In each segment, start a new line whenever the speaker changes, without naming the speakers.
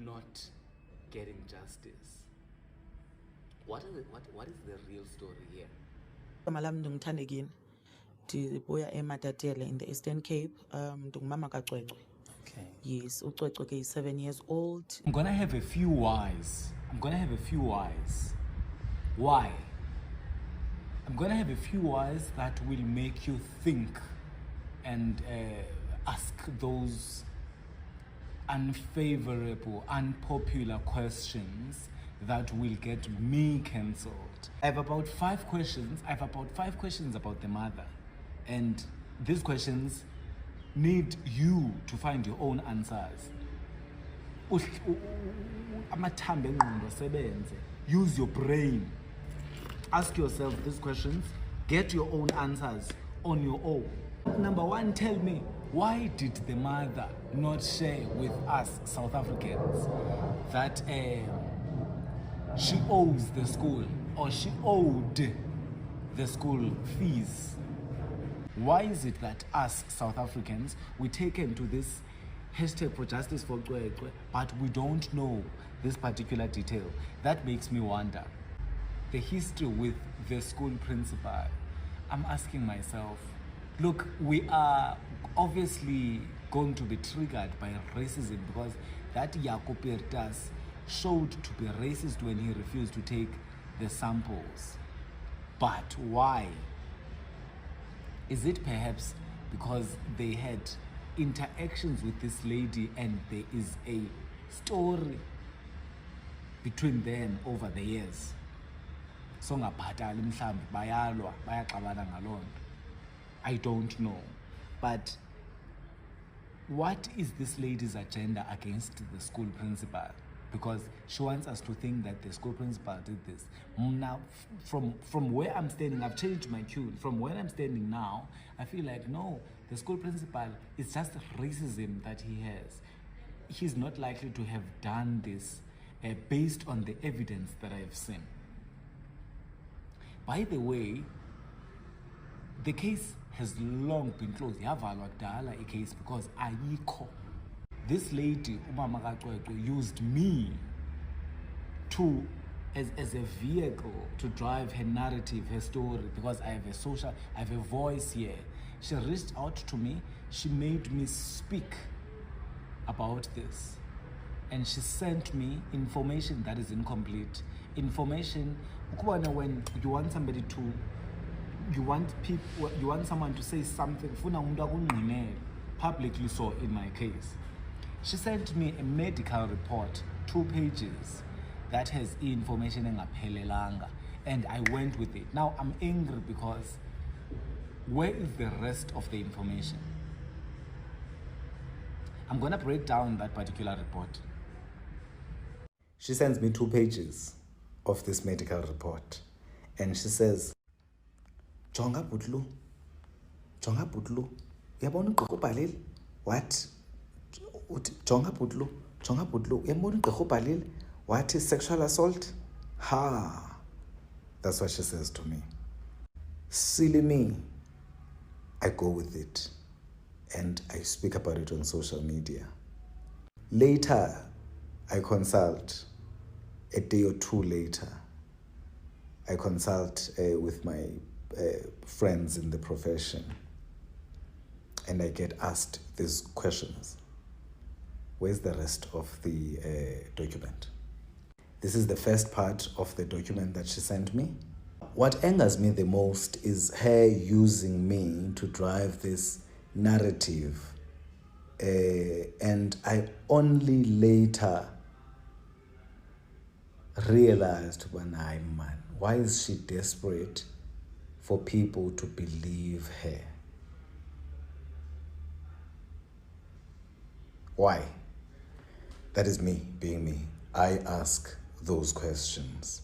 not getting justice. What is the real story here?
Malam ndinguthandekile. Ndibuya eMatatele in the Eastern Cape. Ndingumama kaCwecwe.
Okay.
Yes, uCwecwe ke is 7 years old.
I'm gonna have a few whys. Why? I'm gonna have a few whys that will make you think and ask those unfavorable, unpopular questions that will get me cancelled. I have about 5 questions. About the mother. And these questions need you to find your own answers. Use your brain. Ask yourself these questions. Get your own answers on your own. Number 1, tell me, why did the mother not share with us South Africans that she owes the school, or she owed the school fees? Why is it that us South Africans, we're taken to this hashtag for justice for Cwecwe, but we don't know this particular detail? That makes me wonder. The history with the school principal, I'm asking myself, look, we are obviously going to be triggered by racism because that Jaco Pirtas showed to be racist when he refused to take the samples. But why? Is it perhaps because they had interactions with this lady and there is a story between them over the years? So ngabhatali mhlambi bayalwa bayaxabana ngaloo nto. I don't know. But what is this lady's agenda against the school principal? Because she wants us to think that the school principal did this. Now, from where I'm standing, I've changed my tune. From where I'm standing now, I feel like, no, the school principal is just racism that he has. He's not likely to have done this based on the evidence that I've seen. By the way, the case has long been closed. Yavalwa kudala a case because ayikho. This lady, umama kaCwecwe, used me as a vehicle to drive her narrative, her story, because I have a voice here. She reached out to me. She made me speak about this. And she sent me information that is incomplete. Information, when you want somebody to, you want someone to say something, publicly so in my case. She sent me a medical report, 2 pages, that has information engaphelelanga, and I went with it. Now I'm angry because where is the rest of the information? I'm gonna break down that particular report.
She sends me 2 pages of this medical report, and she says, Jonga Butlu, yabona ugqirha ubhalile? What? Jonga Butlu, yabona ugqirha ubhalile? What is sexual assault? Ha! That's what she says to me. Silly me. I go with it, and I speak about it on social media. Later, I consult. A day or 2 later, I consult with my friends in the profession, and I get asked these questions. Where's the rest of the document? This is the first part of the document that she sent me. What angers me the most is her using me to drive this narrative, and I only later realized why is she desperate for people to believe her? Why? That is me being me. I ask those questions.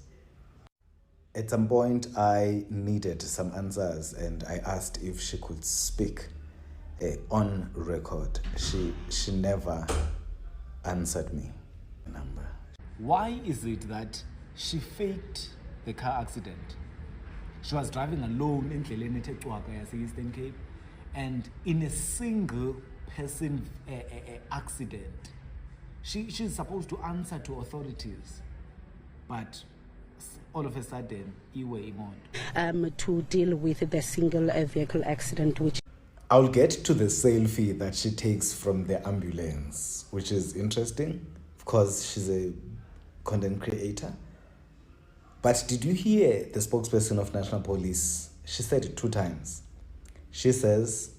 At some point, I needed some answers, and I asked if she could speak on record. She never answered me.
Why is it that she faked the car accident? She was driving alone in Eastern Cape, and in a single person accident, She's supposed to answer to authorities, but all of a sudden, iwe imoto.
To deal with the single vehicle accident, which
I'll get to the sale fee that she takes from the ambulance, which is interesting because she's a content creator. But did you hear the spokesperson of National Police? She said it 2 times. She says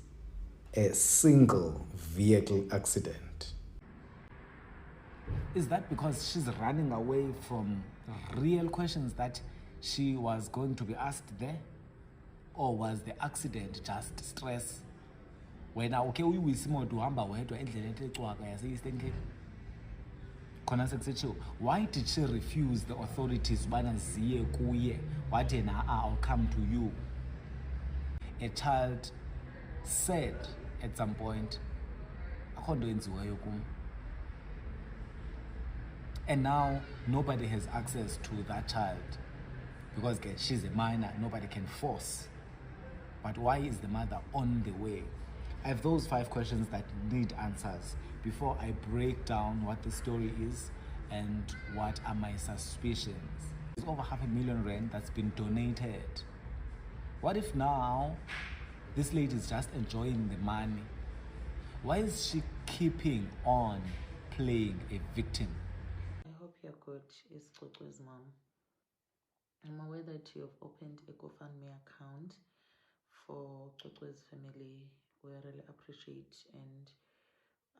a single vehicle accident.
Is that because she's running away from real questions that she was going to be asked there? Or was the accident just stress? Wena uke uyiwisa imoto uhamba wedwa endleleni ethe cwaka yase-Eastern Cape? Khona sekusethiwe, why did she refuse the authorities ubana ziye kuye? Wathi yena, I'll come to you. A child said at some point, akho nto yenziweyo kum. And now nobody has access to that child because she's a minor, nobody can force. But why is the mother on the way? I have those 5 questions that need answers before I break down what the story is and what are my suspicions. There's over R500,000 that's been donated. What if now this lady is just enjoying the money? Why is she keeping on playing a victim?
I hope you're good. It's Coco's mom. I'm aware that you have opened a GoFundMe account for Coco's family. We really appreciate, and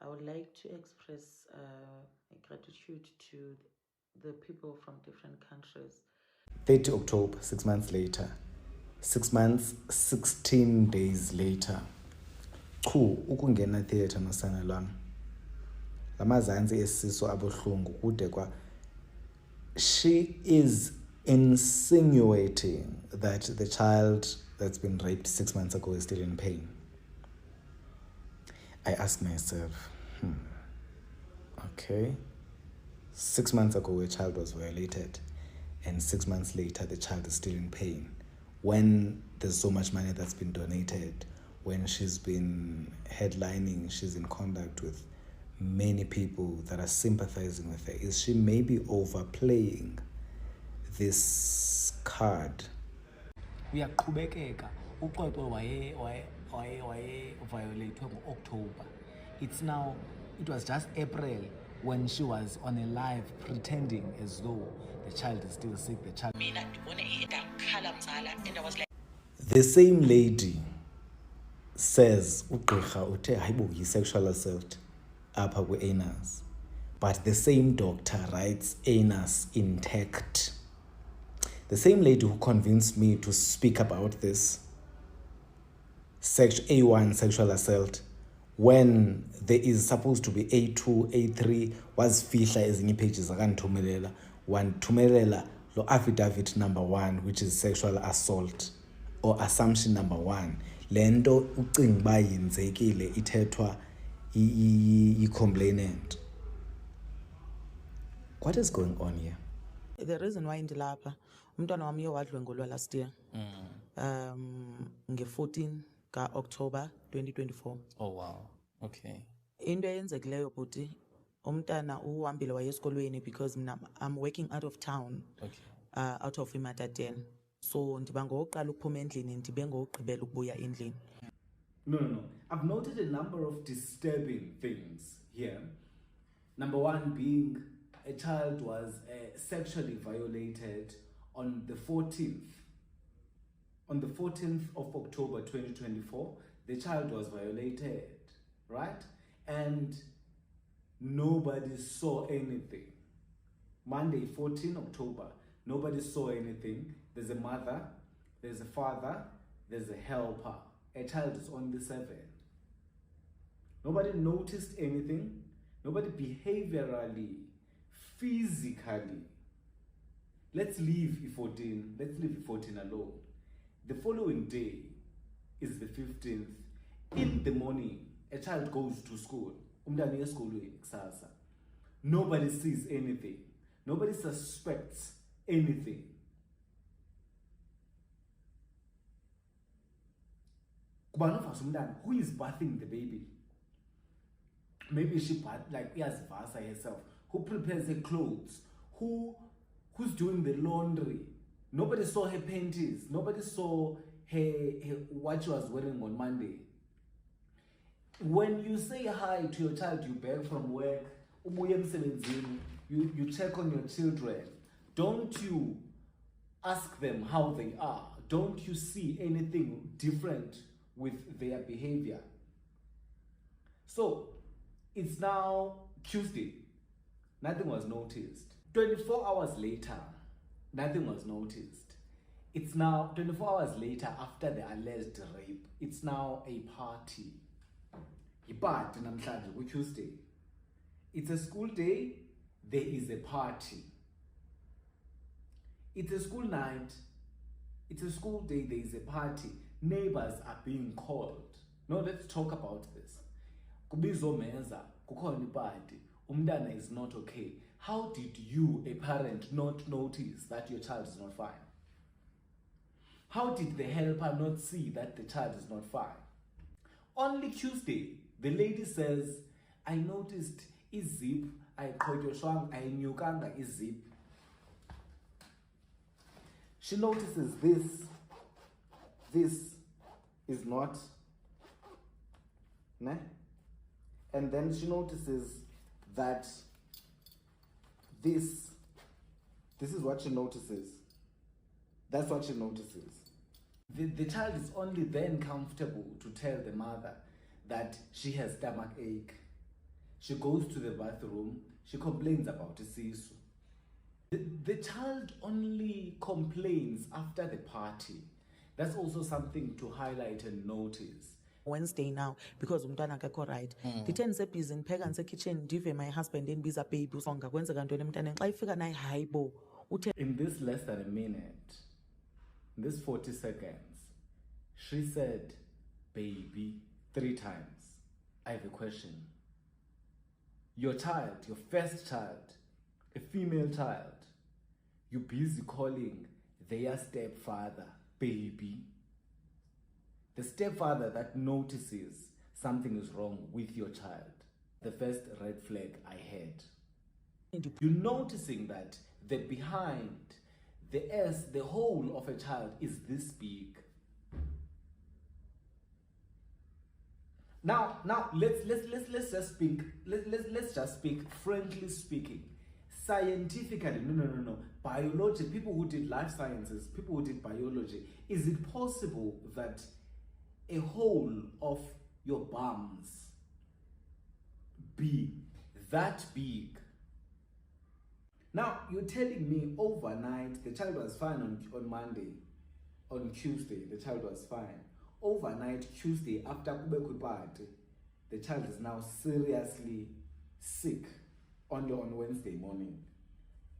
I would like to express gratitude to the people from different countries.
30 October, 6 months later. 6 months, 16 days later. Ukungena theatre nosana lwami. Lamazansi esiso abuhlungu kude kwa. She is insinuating that the child that's been raped 6 months ago is still in pain. I ask myself, okay, 6 months ago a child was violated and 6 months later the child is still in pain. When there's so much money that's been donated, when she's been headlining, she's in contact with many people that are sympathizing with her, is she maybe overplaying this card?
Uyaqhubekeka uqoqo waye violated October. It was just April when she was on a live pretending as though the child is still sick.
The same lady says ugqirha uthe hayibo yi-sexual assault apha kwi-anus, but the same doctor writes anus intact. The same lady who convinced me to speak about this A1 sexual assault when there is supposed to be A2, A3, wazifihla ezinye pages akandithumelela, wandithumelela lo affidavit number 1, which is sexual assault or assumption number 1. Lento ucinga uba yenzekile ithethwa i-complainant. What is going on here?
The reason why ndilapha, umntwana wami wadlwengulwa last year. Nge-14 ka-October 2024.
Oh wow. Okay.
Into eyenzekileyo bhuti, umntana uhambile waye esikolweni because I'm working out of town.
Okay.
Out of Imatatene. So ndiba ngokuqala ukuphuma endlini ndibe ngokugqibela ukubuya endlini.
No. I've noted a number of disturbing things here. Number 1 being a child was sexually violated on the 14th. On the 14th of October 2024, the child was violated, right? And nobody saw anything. Monday, 14 October, nobody saw anything. There's a mother, there's a father, there's a helper. A child is only 7. Nobody noticed anything. Nobody behaviorally, physically. Let's leave E14 alone. The following day is the 15th. In the morning, a child goes to school. Umntana uya esikolweni kusasa. Nobody sees anything. Nobody suspects anything. Who is bathing the baby? maybe she bought like iyazivasa herself, who prepares her clothes, who's doing the laundry. Nobody saw her panties, nobody saw her what she was wearing on Monday. When you say hi to your child, you back from work, you check on your children, don't you ask them how they are? Don't you see anything different with their behavior? So it's now Tuesday, nothing was noticed. 24 hours later, nothing was noticed. It's now 24 hours later after the alleged rape. It's now a party. Iparty namhlanje Tuesday. It's a school day, there is a party. It's a school night, it's a school day, there is a party. Neighbors are being called. No, let's talk about this. Kubizo meza, kukhona party. Umntana is not okay. How did you, a parent, not notice that your child is not fine? How did the helper not see that the child is not fine? Only Tuesday, the lady says, I noticed izip, I nyukanga izip. She notices this is not, ne? And then she notices that this is what she notices. That's what she notices. The child is only then comfortable to tell the mother that she has stomach ache. She goes to the bathroom, she complains about isisu. The child only complains after the party. That's also something to highlight and notice.
Wednesday now, because umntwana akekho right. Ndithe ndisebhizi ndipheka ndisekitchen ndive my husband endibiza baby usonga kwenzeka ntoni emntaneni xa ifika naye hayi bo uthe.
In this less than a minute, in this 40 seconds, she said baby 3 times. I have a question. Your child, your first child, a female child, you're busy calling their stepfather baby. The stepfather that notices something is wrong with your child. The first red flag I had. You're noticing that the behind, the whole of a child is this big. Now let's just speak. Let's just speak frankly speaking. Scientifically, no. Biology, people who did life sciences, people who did biology, is it possible that a hole of your bums be that big? Now, you're telling me overnight, the child was fine on Monday, on Tuesday, the child was fine. Overnight, Tuesday, after Kubeku party, the child is now seriously sick. Only on Wednesday morning.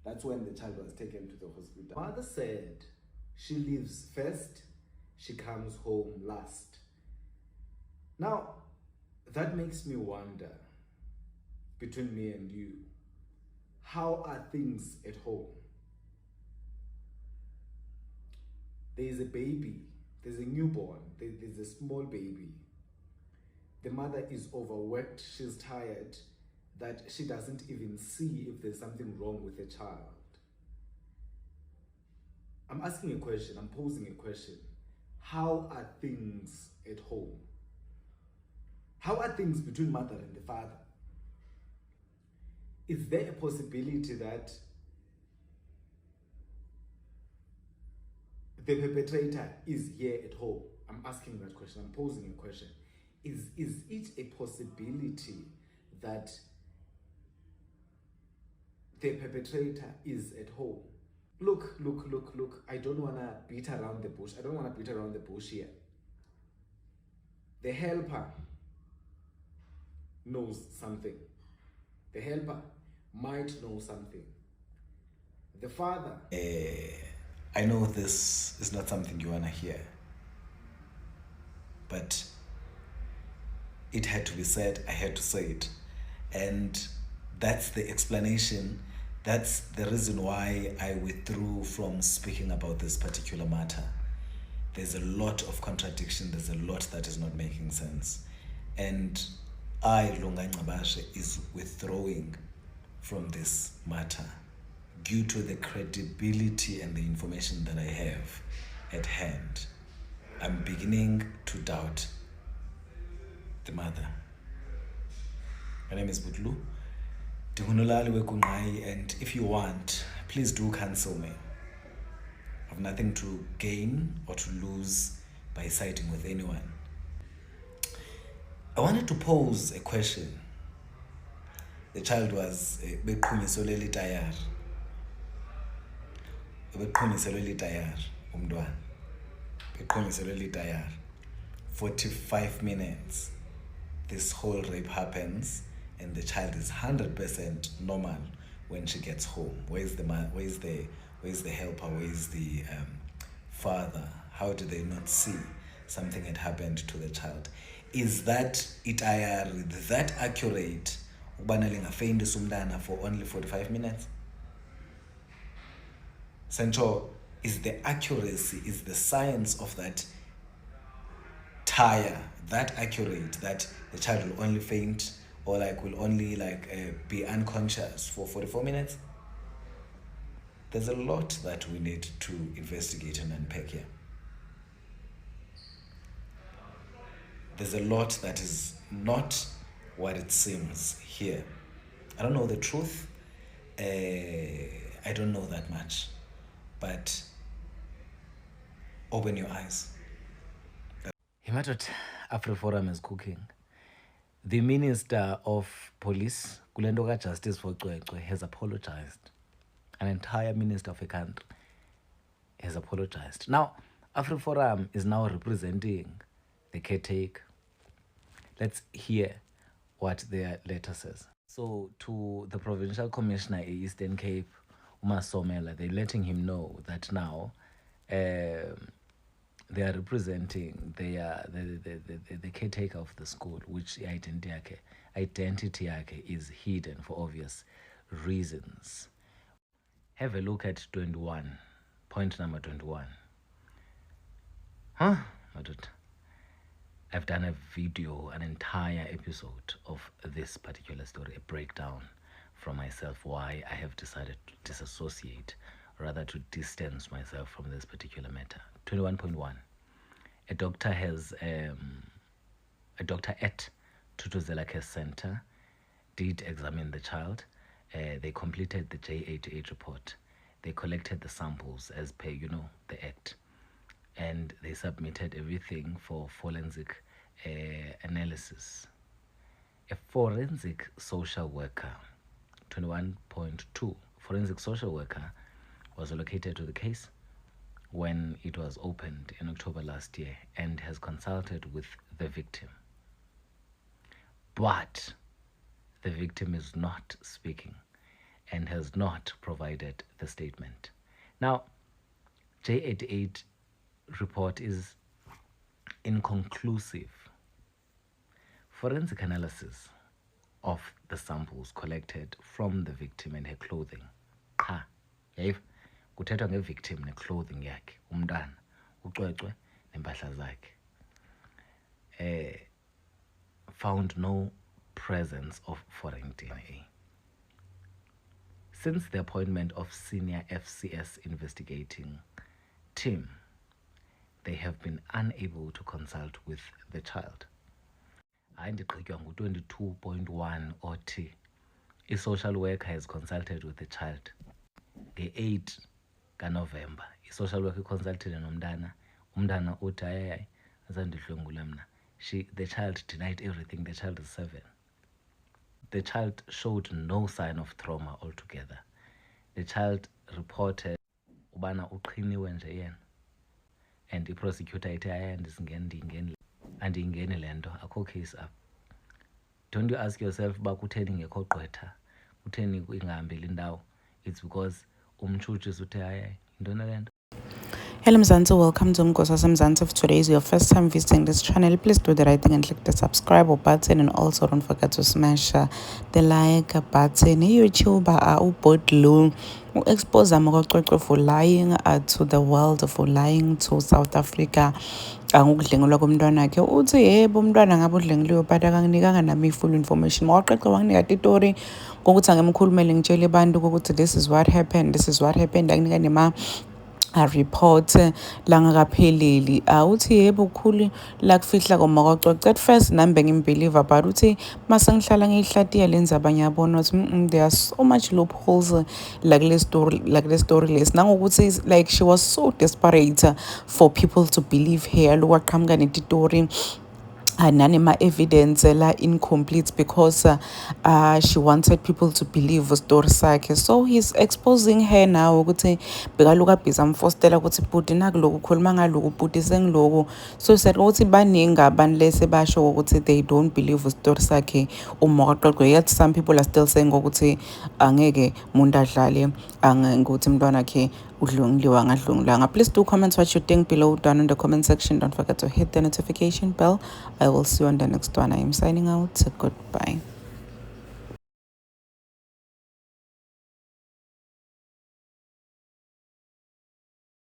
That's when the child was taken to the hospital. Mother said she leaves first, she comes home last. Now, that makes me wonder, between me and you, how are things at home? There's a baby, there's a newborn, there's a small baby. The mother is overworked, she's tired, that she doesn't even see if there's something wrong with the child. I'm asking a question, I'm posing a question. How are things at home? How are things between mother and the father? Is there a possibility that the perpetrator is here at home? I'm asking that question, I'm posing a question. Is it a possibility that the perpetrator is at home? Look. I don't want to beat around the bush. I don't want to beat around the bush here. The helper knows something. The helper might know something. The father...
I know this is not something you want to hear, but it had to be said. I had to say it. And that's the explanation. That's the reason why I withdrew from speaking about this particular matter. There's a lot of contradiction. There's a lot that is not making sense. And I, Lunga Ngcabashe, is withdrawing from this matter due to the credibility and the information that I have at hand. I'm beginning to doubt the mother. My name is Butlu, Ndingunolali weKunqayi, and if you want, please do cancel me. I have nothing to gain or to lose by siding with anyone. I wanted to pose a question. The child was beqhumiselwe litayari. Beqhumiselwe litayari umntwana. Beqhumiselwe litayari. 45 minutes. This whole rape happens and the child is 100% normal when she gets home. Where's the helper? Where's the father? How do they not see something had happened to the child? Is that itayari that accurate? Ubana lingafeyindisa umntana for only 45 minutes? Sancho, is the accuracy, is the science of that tire that accurate that the child will only faint or will only be unconscious for 44 minutes? There's a lot that we need to investigate and unpack here. There's a lot that is not what it seems here. I don't know the truth. I don't know that much. But open your eyes. Himatot AfriForum is cooking. The Minister of Police, Kulendoka Justice for Cwecwe, has apologized. An entire minister of a country has apologized. Now, AfriForum is now representing the caretaker. Let's hear what their letter says. So, to the Provincial Commissioner in Eastern Cape, Uma Somela, they're letting him know that now they are representing the caretaker of the school, which identity is hidden for obvious reasons. Have a look at 21, point number 21. I've done a video, an entire episode of this particular story, a breakdown from myself, why I have decided to disassociate, rather to distance myself from this particular matter. 21.1. A doctor at Tutuzela Care Center did examine the child. They completed the J88 report. They collected the samples as per, the act. And they submitted everything for forensic analysis. A forensic social worker, 21.2, forensic social worker was allocated to the case when it was opened in October last year and has consulted with the victim. But the victim is not speaking and has not provided the statement. Now, J88 report is inconclusive. Forensic analysis of the samples collected from the victim and her clothing. Kuthethwa nge-victim ne-clothing yakhe, umntana, ucwecwe nempahla zakhe. Found no presence of foreign DNA. Since the appointment of senior FCS investigating team, they have been unable to consult with the child. Andigqitywa ngu-22.1 othi i-social worker has consulted with the child. Nge-8 kaNovember, i-social worker consulted nomntana. Umntana uthi hayi azandidlwengula mna. The child denied everything. The child is 7. The child showed no sign of trauma altogether. The child reported ubana uqhiniwe nje yena. And the prosecutor ithi hayi andingeni le nto, akho case up. Don't you ask yourself uba kutheni ngekho gqwetha, kutheni ingahambeli indawo? It's because umtshutshisi uthe hayi yintoni le nto.
Hello Mzansi, welcome to Mkosa Mzansi. If today is your first time visiting this channel, please do the right thing and click the subscribe button, and also don't forget to smash the like button. YouTuber uBodlu expose amakwaqweqwe for lying to the world, for lying to South Africa ngokudlengulwa komntwana wakhe. Uthi yebo umntwana ngabe udlenguliwe but akanginikanga nami full information. Mawaqeqe wanginika itori ngokuthi angemkhulumele ngitshele abantu ukuthi this is what happened, akunika nema report langakapheleli. Uthi yebo ukhulu la kufihla komakwaqweqwe. At first nami bengimbeliever but uthi mase ngihlala ngiyihlatiya lenza abanye yabona ukuthi there are so much loopholes like le story lesi, nangokuthi like she was so desperate for people to believe her. Lokwaqhamuka netitori ananima evidence la incomplete because she wanted people to believe story sakhe. So he's exposing her now ukuthi bekaluka busy amfostela ukuthi bhuti nakuloku khuluma ngaloku bhuti sengiloku. So said ukuthi baningi abantu lese basho ukuthi they don't believe story sakhe uMoqoqo. Yet some people are still saying ukuthi angeke umuntu adlale ngokuthi umntwana wakhe udlunguliwa ngadlungulanga. Please do comment what you think below down in the comment section. Don't forget to hit the notification bell. I will see you on the next one. I am signing out. Goodbye.